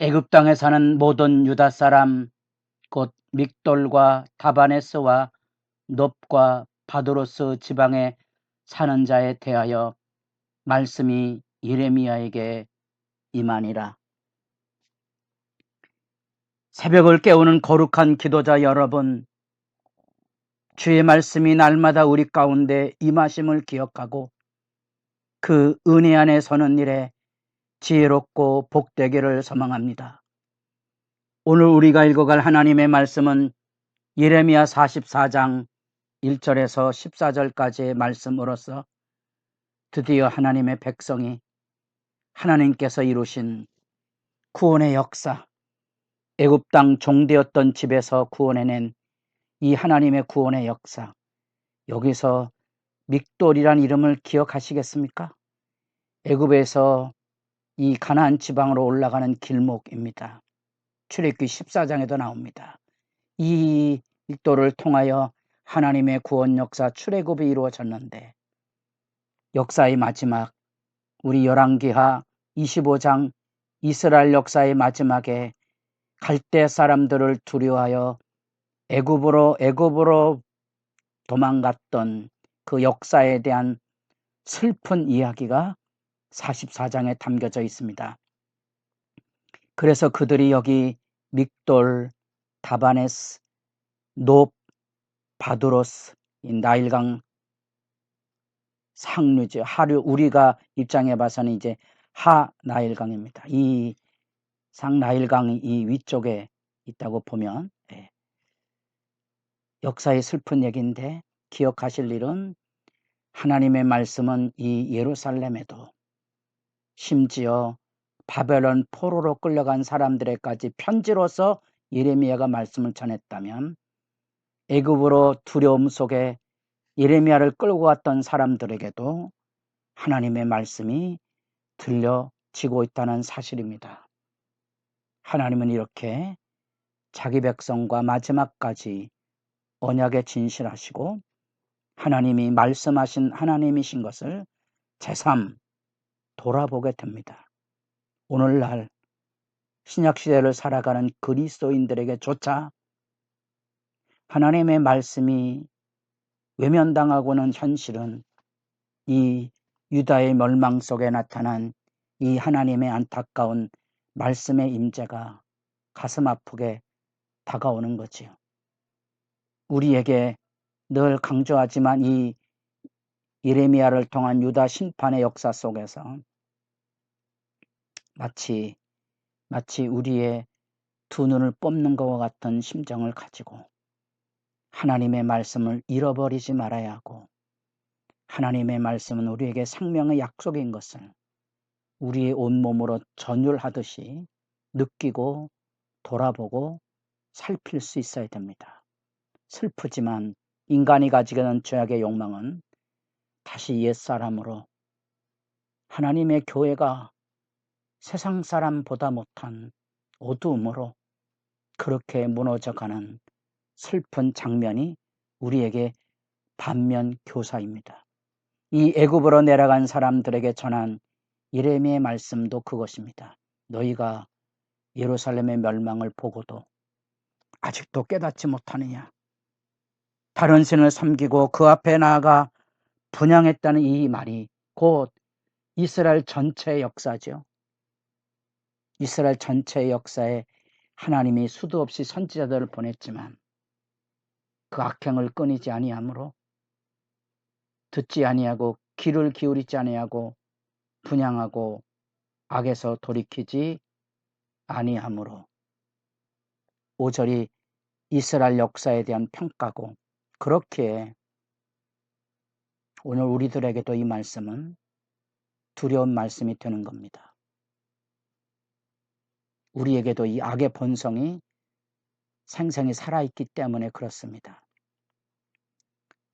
애굽 땅에 사는 모든 유다 사람 곧 믹돌과 다바네스와 놉과 바도로스 지방에 사는 자에 대하여 말씀이 예레미야에게 임하니라. 새벽을 깨우는 거룩한 기도자 여러분, 주의 말씀이 날마다 우리 가운데 임하심을 기억하고 그 은혜 안에 서는 일에 지혜롭고 복되기를 소망합니다. 오늘 우리가 읽어갈 하나님의 말씀은 예레미야 44장 1절에서 14절까지의 말씀으로서 드디어 하나님의 백성이 하나님께서 이루신 구원의 역사, 애굽 땅 종되었던 집에서 구원해낸 이 하나님의 구원의 역사, 여기서 믹돌이란 이름을 기억하시겠습니까? 애굽에서 이 가나안 지방으로 올라가는 길목입니다. 출애굽기 14장에도 나옵니다. 이 믹돌을 통하여 하나님의 구원 역사 출애굽이 이루어졌는데 역사의 마지막 우리 열왕기하 25장 이스라엘 역사의 마지막에 갈대 사람들을 두려워하여 애굽으로 도망갔던 그 역사에 대한 슬픈 이야기가 44장에 담겨져 있습니다. 그래서 그들이 여기 믹돌, 다바네스, 놉, 바두로스, 나일강 상류죠. 하류, 우리가 입장해 봐서는 이제 하 나일강입니다. 이 상 나일강이 이 위쪽에 있다고 보면 역사의 슬픈 얘기인데 기억하실 일은 하나님의 말씀은 이 예루살렘에도 심지어 바벨론 포로로 끌려간 사람들에까지 편지로서 예레미야가 말씀을 전했다면 애굽으로 두려움 속에 예레미야를 끌고 갔던 사람들에게도 하나님의 말씀이 들려지고 있다는 사실입니다. 하나님은 이렇게 자기 백성과 마지막까지 언약에 진실하시고 하나님이 말씀하신 하나님이신 것을 새삼 돌아보게 됩니다. 오늘날 신약시대를 살아가는 그리스도인들에게조차 하나님의 말씀이 외면당하고는 현실은 이 유다의 멸망 속에 나타난 이 하나님의 안타까운 말씀의 임재가 가슴 아프게 다가오는 거지요. 우리에게 늘 강조하지만 이 예레미야를 통한 유다 심판의 역사 속에서 마치 우리의 두 눈을 뽑는 것과 같은 심정을 가지고 하나님의 말씀을 잃어버리지 말아야 하고 하나님의 말씀은 우리에게 생명의 약속인 것을 우리의 온몸으로 전율하듯이 느끼고 돌아보고 살필 수 있어야 됩니다. 슬프지만 인간이 가지게 된 죄악의 욕망은 다시 옛사람으로 하나님의 교회가 세상 사람보다 못한 어두움으로 그렇게 무너져가는 슬픈 장면이 우리에게 반면 교사입니다. 이 애굽으로 내려간 사람들에게 전한 예레미야의 말씀도 그것입니다. 너희가 예루살렘의 멸망을 보고도 아직도 깨닫지 못하느냐. 다른 신을 섬기고 그 앞에 나아가 분향했다는 이 말이 곧 이스라엘 전체의 역사죠. 이스라엘 전체의 역사에 하나님이 수도 없이 선지자들을 보냈지만 그 악행을 끊이지 아니하므로 듣지 아니하고 귀를 기울이지 아니하고 분향하고 악에서 돌이키지 아니하므로 5절이 이스라엘 역사에 대한 평가고 그렇게 오늘 우리들에게도 이 말씀은 두려운 말씀이 되는 겁니다. 우리에게도 이 악의 본성이 생생히 살아있기 때문에 그렇습니다.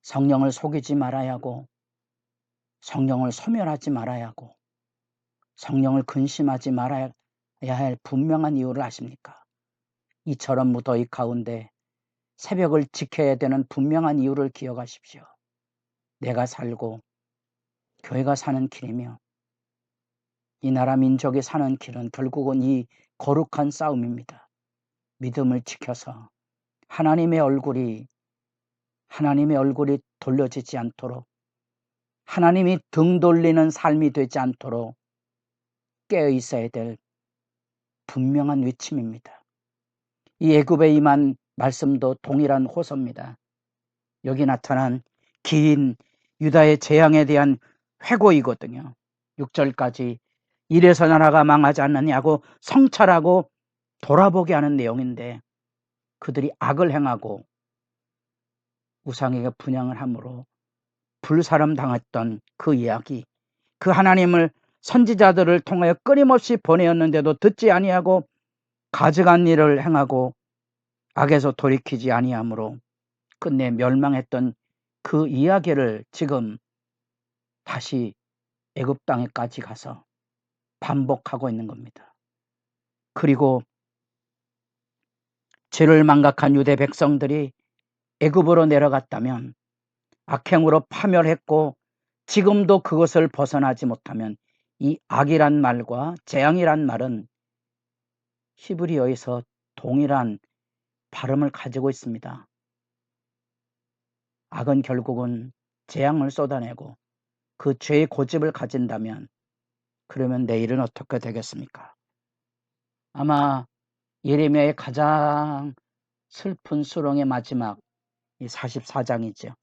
성령을 속이지 말아야 하고 성령을 소멸하지 말아야 하고 성령을 근심하지 말아야 할 분명한 이유를 아십니까? 이처럼 무더위 가운데 새벽을 지켜야 되는 분명한 이유를 기억하십시오. 내가 살고 교회가 사는 길이며 이 나라 민족이 사는 길은 결국은 이 거룩한 싸움입니다. 믿음을 지켜서 하나님의 얼굴이 돌려지지 않도록, 하나님이 등 돌리는 삶이 되지 않도록 깨어 있어야 될 분명한 외침입니다. 이 애굽에 임한 말씀도 동일한 호소입니다. 여기 나타난 긴 유다의 재앙에 대한 회고이거든요. 6절까지 이래서 나라가 망하지 않느냐고 성찰하고 돌아보게 하는 내용인데, 그들이 악을 행하고 우상에게 분향을 함으로 불사름 당했던 그 이야기, 그 하나님을 선지자들을 통하여 끊임없이 보내었는데도 듣지 아니하고 가증한 일을 행하고 악에서 돌이키지 아니하므로 끝내 멸망했던 그 이야기를 지금 다시 애굽 땅에까지 가서 반복하고 있는 겁니다. 그리고 죄를 망각한 유대 백성들이 애굽으로 내려갔다면, 악행으로 파멸했고 지금도 그것을 벗어나지 못하면, 이 악이란 말과 재앙이란 말은 히브리어에서 동일한 발음을 가지고 있습니다. 악은 결국은 재앙을 쏟아내고 그 죄의 고집을 가진다면, 그러면 내일은 어떻게 되겠습니까? 아마 예레미야의 가장 슬픈 수렁의 마지막, 이 44장이죠.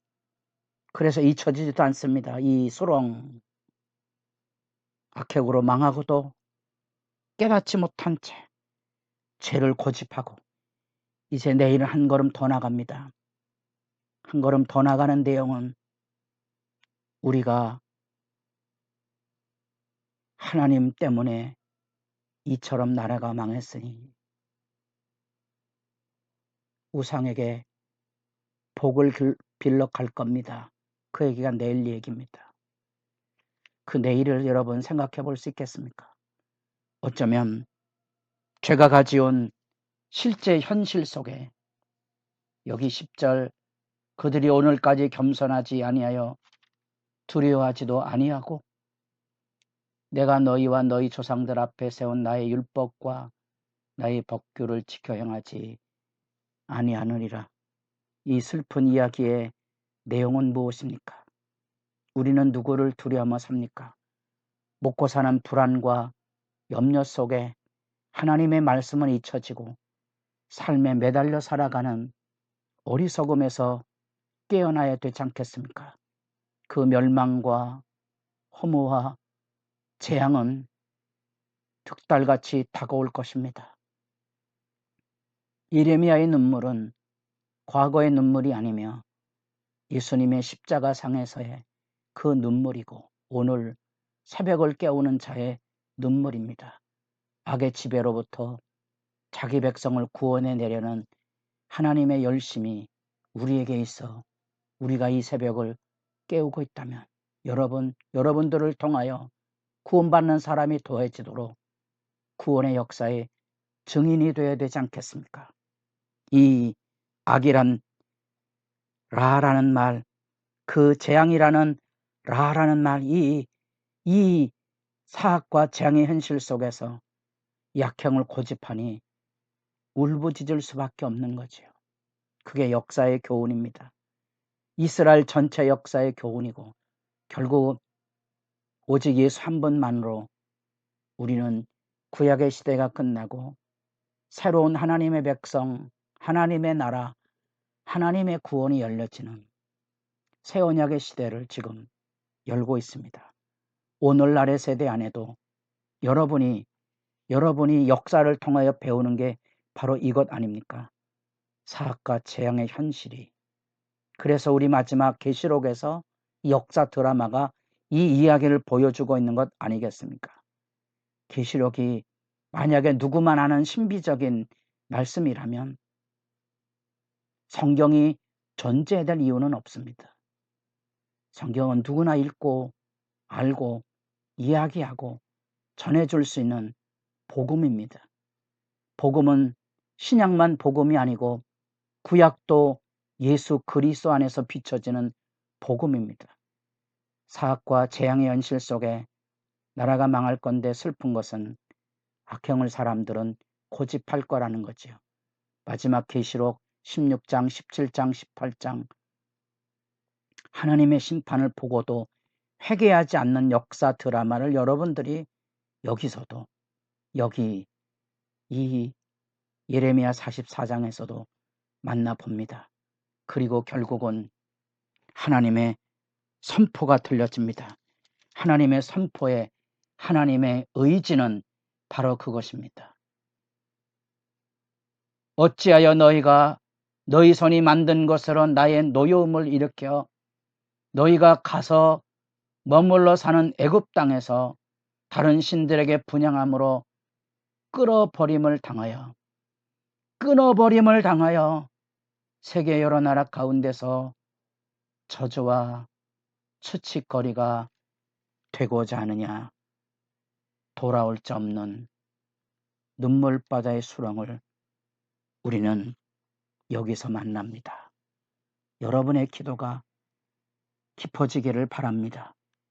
그래서 잊혀지지도 않습니다. 이 수렁, 악행으로 망하고도 깨닫지 못한 채 죄를 고집하고 이제 내일은 한 걸음 더 나갑니다. 한 걸음 더 나가는 내용은, 우리가 하나님 때문에 이처럼 나라가 망했으니 우상에게 복을 빌러 갈 겁니다. 그 얘기가 내일 얘기입니다. 그 내일을 여러분 생각해 볼 수 있겠습니까? 어쩌면 죄가 가져온 실제 현실 속에, 여기 10절, 그들이 오늘까지 겸손하지 아니하여 두려워하지도 아니하고 내가 너희와 너희 조상들 앞에 세운 나의 율법과 나의 법규를 지켜 행하지 아니하느니라. 이 슬픈 이야기의 내용은 무엇입니까? 우리는 누구를 두려워하며 삽니까? 먹고 사는 불안과 염려 속에 하나님의 말씀은 잊혀지고 삶에 매달려 살아가는 어리석음에서 깨어나야 되지 않겠습니까? 그 멸망과 허무와 재앙은 득달같이 다가올 것입니다. 예레미야의 눈물은 과거의 눈물이 아니며 예수님의 십자가상에서의 그 눈물이고, 오늘 새벽을 깨우는 자의 눈물입니다. 악의 지배로부터 자기 백성을 구원해 내려는 하나님의 열심이 우리에게 있어 우리가 이 새벽을 깨우고 있다면, 여러분들을 통하여 구원받는 사람이 더해지도록 구원의 역사의 증인이 되어야 되지 않겠습니까? 이 악이란 라라는 말, 그 재앙이라는 라라는 말, 이 사악과 재앙의 현실 속에서 약행을 고집하니 울부짖을 수밖에 없는 거지요. 그게 역사의 교훈입니다. 이스라엘 전체 역사의 교훈이고, 결국 오직 예수 한 분만으로 우리는 구약의 시대가 끝나고 새로운 하나님의 백성, 하나님의 나라, 하나님의 구원이 열려지는 새 언약의 시대를 지금 열고 있습니다. 오늘날의 세대 안에도 여러분이 역사를 통하여 배우는 게 바로 이것 아닙니까? 사악과 재앙의 현실이. 그래서 우리 마지막 계시록에서 역사 드라마가 이 이야기를 보여주고 있는 것 아니겠습니까? 계시록이 만약에 누구만 아는 신비적인 말씀이라면 성경이 존재될 이유는 없습니다. 성경은 누구나 읽고 알고 이야기하고 전해줄 수 있는 복음입니다. 복음은 신약만 복음이 아니고 구약도 예수 그리스도 안에서 비춰지는 복음입니다. 사악과 재앙의 현실 속에 나라가 망할 건데 슬픈 것은 악행을 사람들은 고집할 거라는 거지요. 마지막 계시록 16장, 17장, 18장 하나님의 심판을 보고도 회개하지 않는 역사 드라마를 여러분들이 여기서도 여기 이 예레미야 44장에서도 만나봅니다. 그리고 결국은 하나님의 선포가 들려집니다. 하나님의 선포에 하나님의 의지는 바로 그것입니다. 어찌하여 너희가 너희 손이 만든 것으로 나의 노여움을 일으켜 너희가 가서 머물러 사는 애굽 땅에서 다른 신들에게 분향함으로 끊어버림을 당하여 세계 여러 나라 가운데서 저주와 추측거리가 되고자 하느냐. 돌아올 자 없는 눈물바다의 수렁을 우리는 여기서 만납니다. 여러분의 기도가 깊어지기를 바랍니다.